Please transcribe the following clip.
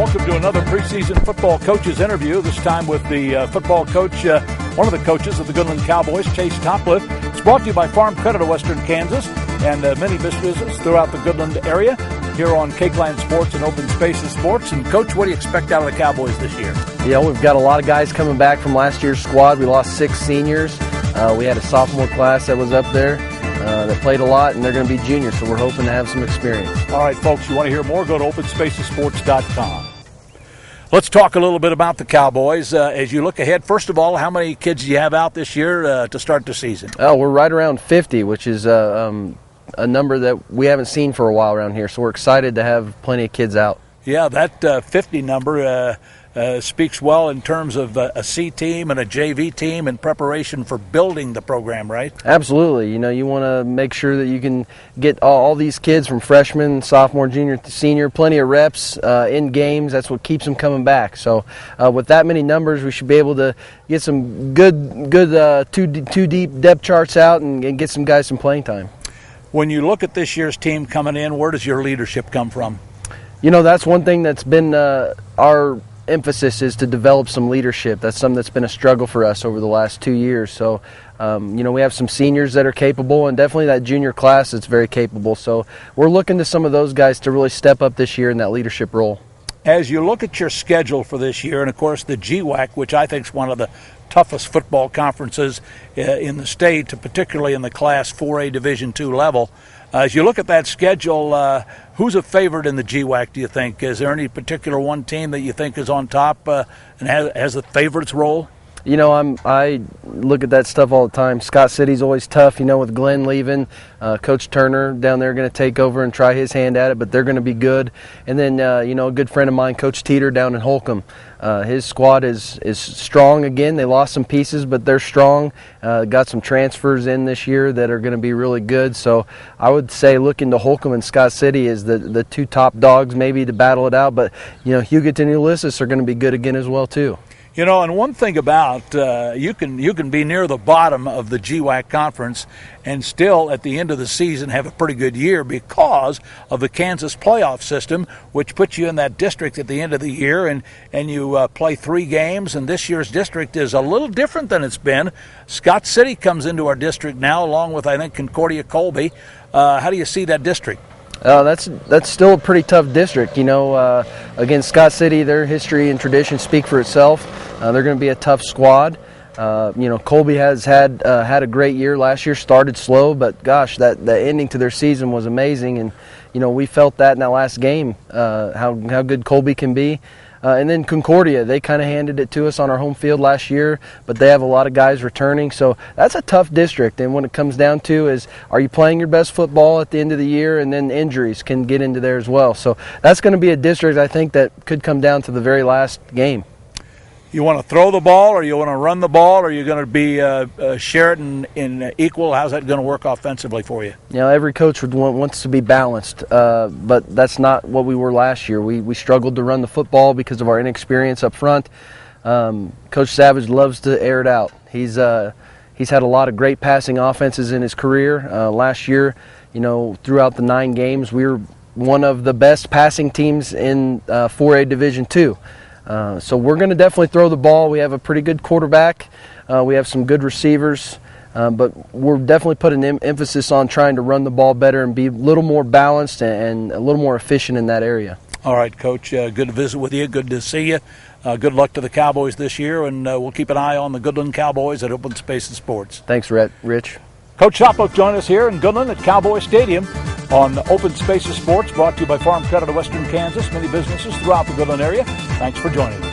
welcome to another preseason football coaches interview, this time with the football coach, one of the coaches of the Goodland Cowboys, Chase Topliff. It's brought to you by Farm Credit of Western Kansas and many businesses throughout the Goodland area here on Cakeland Sports and Open Spaces Sports. And, Coach, what do you expect out of the Cowboys this year? Yeah, we've got a lot of guys coming back from last year's squad. We lost 6 seniors. We had a sophomore class that was up there that played a lot, and they're going to be juniors, so we're hoping to have some experience. All right, folks, you want to hear more, go to OpenSpacesSports.com. Let's talk a little bit about the Cowboys. As you look ahead, first of all, how many kids do you have out this year to start the season? Oh, we're right around 50, which is a number that we haven't seen for a while around here, so we're excited to have plenty of kids out. Yeah, that 50 number speaks well in terms of a C team and a JV team in preparation for building the program, right? Absolutely. You know, you want to make sure that you can get all these kids from freshman, sophomore, junior, senior, plenty of reps in games. That's what keeps them coming back. So with that many numbers, we should be able to get some good two deep depth charts out and get some guys some playing time. When you look at this year's team coming in, where does your leadership come from? You know, that's one thing that's been our emphasis is to develop some leadership. That's something that's been a struggle for us over the last 2 years. So, you know, we have some seniors that are capable and definitely that junior class that's very capable. So we're looking to some of those guys to really step up this year in that leadership role. As you look at your schedule for this year, and of course the GWAC, which I think is one of the toughest football conferences in the state, particularly in the Class 4A Division II level, as you look at that schedule, who's a favorite in the GWAC, do you think? Is there any particular one team that you think is on top and has a favorites role? You know, I look at that stuff all the time. Scott City's always tough, you know, with Glenn leaving. Coach Turner down there going to take over and try his hand at it, but they're going to be good. And then, you know, a good friend of mine, Coach Teeter down in Holcomb. His squad is strong again. They lost some pieces, but they're strong. Got some transfers in this year that are going to be really good. So I would say looking to Holcomb and Scott City as the two top dogs maybe to battle it out. But, you know, Huguet and Ulysses are going to be good again as well, too. You know, and one thing about you can be near the bottom of the GWAC conference and still at the end of the season have a pretty good year because of the Kansas playoff system, which puts you in that district at the end of the year, and you play 3 games. And this year's district is a little different than it's been. Scott City comes into our district now, along with I think Concordia Colby. How do you see that district? That's still a pretty tough district. You know, against Scott City, their history and tradition speak for itself. They're going to be a tough squad. You know, Colby has had a great year. Last year started slow, but gosh, the ending to their season was amazing. And you know, we felt that in that last game, how good Colby can be. And then Concordia, they kind of handed it to us on our home field last year, but they have a lot of guys returning. So that's a tough district. And what it comes down to is, are you playing your best football at the end of the year? And then injuries can get into there as well. So that's going to be a district, I think, that could come down to the very last game. You want to throw the ball, or you want to run the ball, or you're going to be share it in equal? How's that going to work offensively for you? You know, every coach wants to be balanced, but that's not what we were last year. We struggled to run the football because of our inexperience up front. Coach Savage loves to air it out. He's had a lot of great passing offenses in his career. Last year, you know, throughout the 9 games, we were one of the best passing teams in 4A Division II. So we're going to definitely throw the ball. We have a pretty good quarterback. We have some good receivers. But we're definitely putting emphasis on trying to run the ball better and be a little more balanced and a little more efficient in that area. All right, Coach. Good to visit with you. Good to see you. Good luck to the Cowboys this year, and we'll keep an eye on the Goodland Cowboys at Open Spaces Sports. Thanks, Rich. Coach Topliff joined us here in Goodland at Cowboy Stadium on Open Spaces Sports, brought to you by Farm Credit of Western Kansas, many businesses throughout the Goodland area. Thanks for joining us.